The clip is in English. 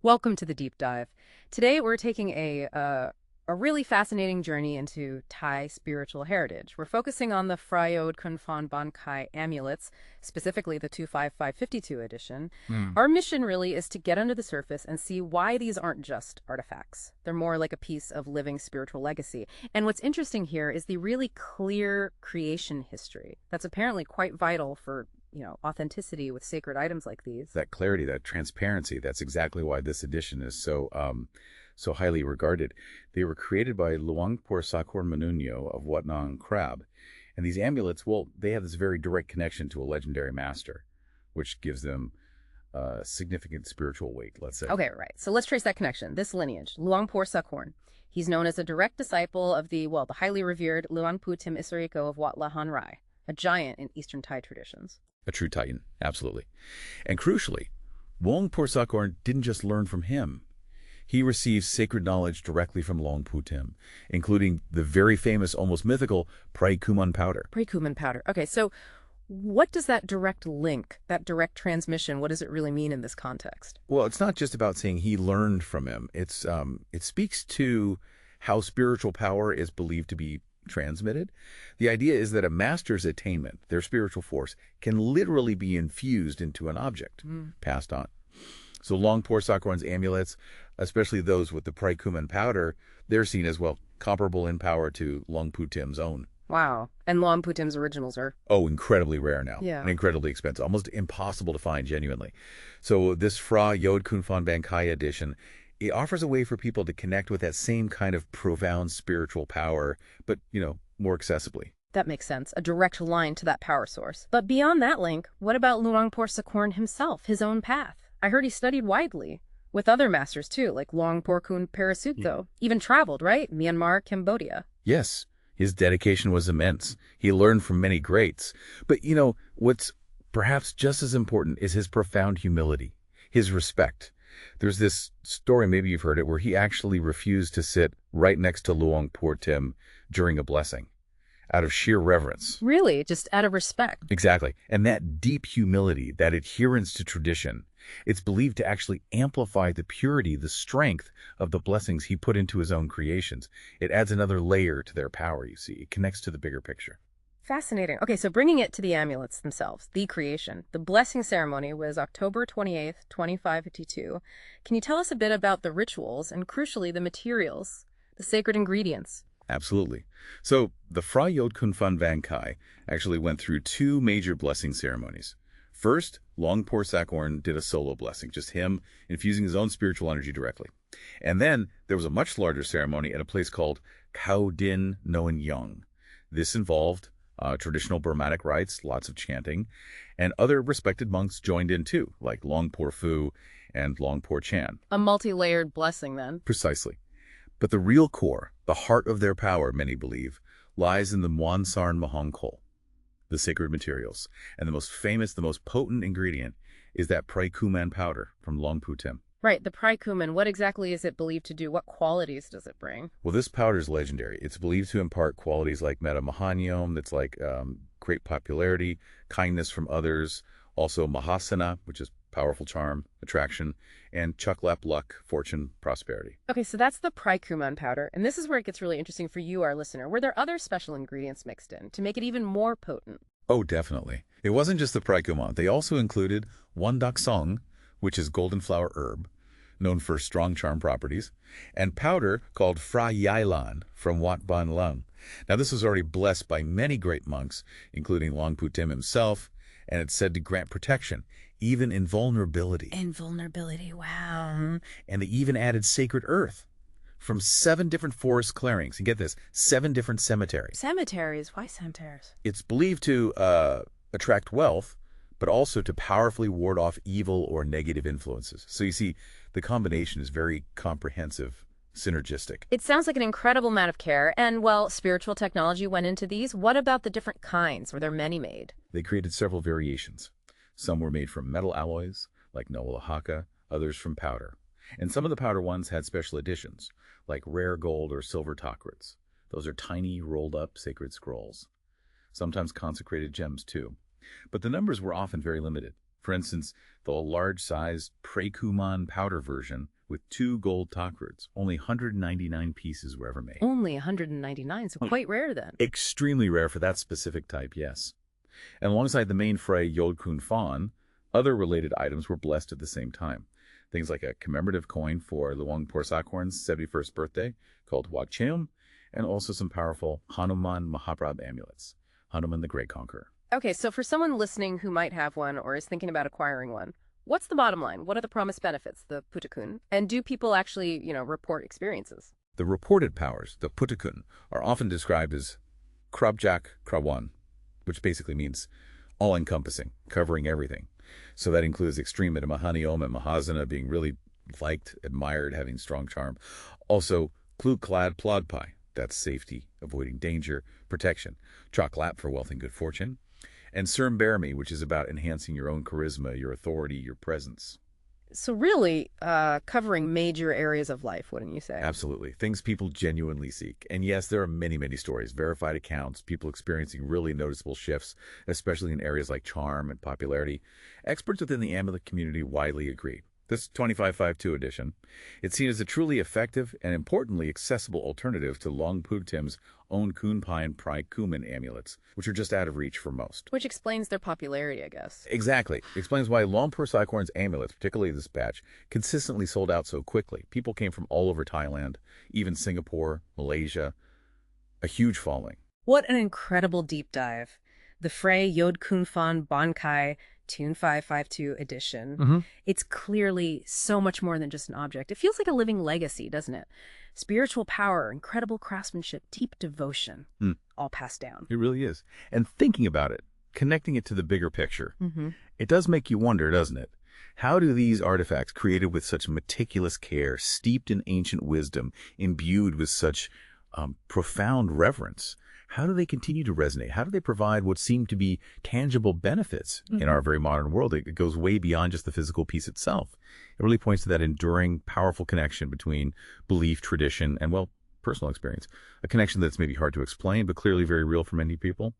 Welcome to the deep dive. Today we're taking a really fascinating journey into Thai spiritual heritage. We're focusing on the Phra Yod Khun Phon Khai amulets, specifically the 25552 edition. Hmm. Our mission really is to get under the surface and see why these aren't just artifacts. They're more like a piece of living spiritual legacy. And what's interesting here is the really clear creation history that's apparently quite vital for authenticity with sacred items like these. That clarity, that transparency, that's exactly why this edition is so highly regarded. They were created by Luang Por Sakorn Manunyo of Wat Nong Grub. And these amulets, well, they have this very direct connection to a legendary master, which gives them significant spiritual weight, let's say. Okay, right. So let's trace that connection. This lineage, Luang Por Sakorn. He's known as a direct disciple of the highly revered Luang Pu Tim Isariko of Wat Lahan Rai, a giant in Eastern Thai traditions. A true titan, absolutely. And crucially, Luang Por Sakorn didn't just learn from him. He received sacred knowledge directly from Luang Pu Tim, including the very famous, almost mythical, Phra Yod powder. Phra Yod powder. Okay, so what does that direct link, that direct transmission, what does it really mean in this context? Well, it's not just about saying he learned from him. It speaks to how spiritual power is believed to be transmitted. The idea is that a master's attainment, their spiritual force, can literally be infused into an object, passed on. So Luang Por Sakorn's amulets, especially those with the Phra Yod powder, they're seen as, well, comparable in power to Luang Pu Tim's own. Wow. And Luang Pu Tim's originals are... Oh, incredibly rare now. Yeah. And incredibly expensive. Almost impossible to find, genuinely. So this Phra Yod Khun Phon Khai edition, it offers a way for people to connect with that same kind of profound spiritual power, but, more accessibly. That makes sense. A direct line to that power source. But beyond that link, what about Luang Por Sakorn himself, his own path? I heard he studied widely, with other masters too, like Luang Por Khun Parasutto. Even traveled, right? Myanmar, Cambodia. Yes, his dedication was immense. He learned from many greats. But, what's perhaps just as important is his profound humility, his respect. There's this story, maybe you've heard it, where he actually refused to sit right next to Luang Por Tim during a blessing, out of sheer reverence. Really? Just out of respect? Exactly. And that deep humility, that adherence to tradition, it's believed to actually amplify the purity, the strength of the blessings he put into his own creations. It adds another layer to their power, you see. It connects to the bigger picture. Fascinating. Okay, so bringing it to the amulets themselves, the creation. The blessing ceremony was October 28th, 2552. Can you tell us a bit about the rituals and, crucially, the materials, the sacred ingredients? Absolutely. So the Phra Yod Khun Phon Khai actually went through two major blessing ceremonies. First, Luang Por Sakorn did a solo blessing, just him infusing his own spiritual energy directly. And then there was a much larger ceremony at a place called Khao Din Noen Young. This involved traditional Burmanic rites, lots of chanting, and other respected monks joined in too, like Luang Por Phu and Luang Por Chan. A multi-layered blessing, then. Precisely. But the real core, the heart of their power, many believe, lies in the Muan Sarn Mahong Kol, the sacred materials. And the most famous, the most potent ingredient is that Phra Yod powder from Luang Pu Tim. Right, the Phra Yod. What exactly is it believed to do? What qualities does it bring? Well, this powder is legendary. It's believed to impart qualities like metamahanyom, that's like great popularity, kindness from others, also mahasana, which is powerful charm, attraction, and chuklap luck, fortune, prosperity. Okay, so that's the Phra Yod powder, and this is where it gets really interesting for you, our listener. Were there other special ingredients mixed in to make it even more potent? Oh, definitely. It wasn't just the Phra Yod. They also included Wandak Song, which is golden flower herb, known for strong charm properties, and powder called Phra Yailan from Wat Ban Lung. Now, this was already blessed by many great monks, including Luang Pu Tim himself, and it's said to grant protection, even in vulnerability. Invulnerability, wow. And they even added sacred earth from 7 different forest clearings. And get this, 7 different cemeteries. Cemeteries? Why cemeteries? It's believed to attract wealth, but also to powerfully ward off evil or negative influences. So you see, the combination is very comprehensive, synergistic. It sounds like an incredible amount of care, and, well, spiritual technology went into these. What about the different kinds? Were there many made? They created several variations. Some were made from metal alloys, like Noalahaka, others from powder. And some of the powder ones had special editions, like rare gold or silver takrits. Those are tiny, rolled-up sacred scrolls. Sometimes consecrated gems, too. But the numbers were often very limited. For instance, the large-sized Prekuman powder version with 2 gold takreds. Only 199 pieces were ever made. Only 199, so quite rare then. Extremely rare for that specific type, yes. And alongside the main Phra Yod Khun Phon, other related items were blessed at the same time. Things like a commemorative coin for Luang Por Sakorn's 71st birthday called Wat Cheum, and also some powerful Hanuman Mahaprabh amulets, Hanuman the Great Conqueror. Okay, so for someone listening who might have one or is thinking about acquiring one, what's the bottom line? What are the promised benefits, the putakun? And do people actually, report experiences? The reported powers, the putakun, are often described as krabjak krawan, which basically means all-encompassing, covering everything. So that includes extreme mahaniom and mahasana, being really liked, admired, having strong charm. Also, klud-klad plodpai, that's safety, avoiding danger, protection. Choklap for wealth and good fortune. And Sermbermi, which is about enhancing your own charisma, your authority, your presence. So really, covering major areas of life, wouldn't you say? Absolutely. Things people genuinely seek. And yes, there are many, many stories, verified accounts, people experiencing really noticeable shifts, especially in areas like charm and popularity. Experts within the amulet community widely agree. This 2552 edition, it's seen as a truly effective and importantly accessible alternative to Luang Por Tim's own Khun Phaen Prai Kuman amulets, which are just out of reach for most. Which explains their popularity, I guess. Exactly. Explains why Luang Por Sakorn's amulets, particularly this batch, consistently sold out so quickly. People came from all over Thailand, even Singapore, Malaysia. A huge following. What an incredible deep dive. The Phra Yod Khun Phon Bonkai 2552 edition. It's clearly so much more than just an object. It feels like a living legacy, doesn't it? Spiritual power, incredible craftsmanship, deep devotion, all passed down. It really is. And thinking about it, connecting it to the bigger picture, it does make you wonder, doesn't it? How do these artifacts, created with such meticulous care, steeped in ancient wisdom, imbued with such profound reverence, how do they continue to resonate? How do they provide what seem to be tangible benefits in our very modern world? It goes way beyond just the physical piece itself. It really points to that enduring, powerful connection between belief, tradition, and, well, personal experience. A connection that's maybe hard to explain, but clearly very real for many people.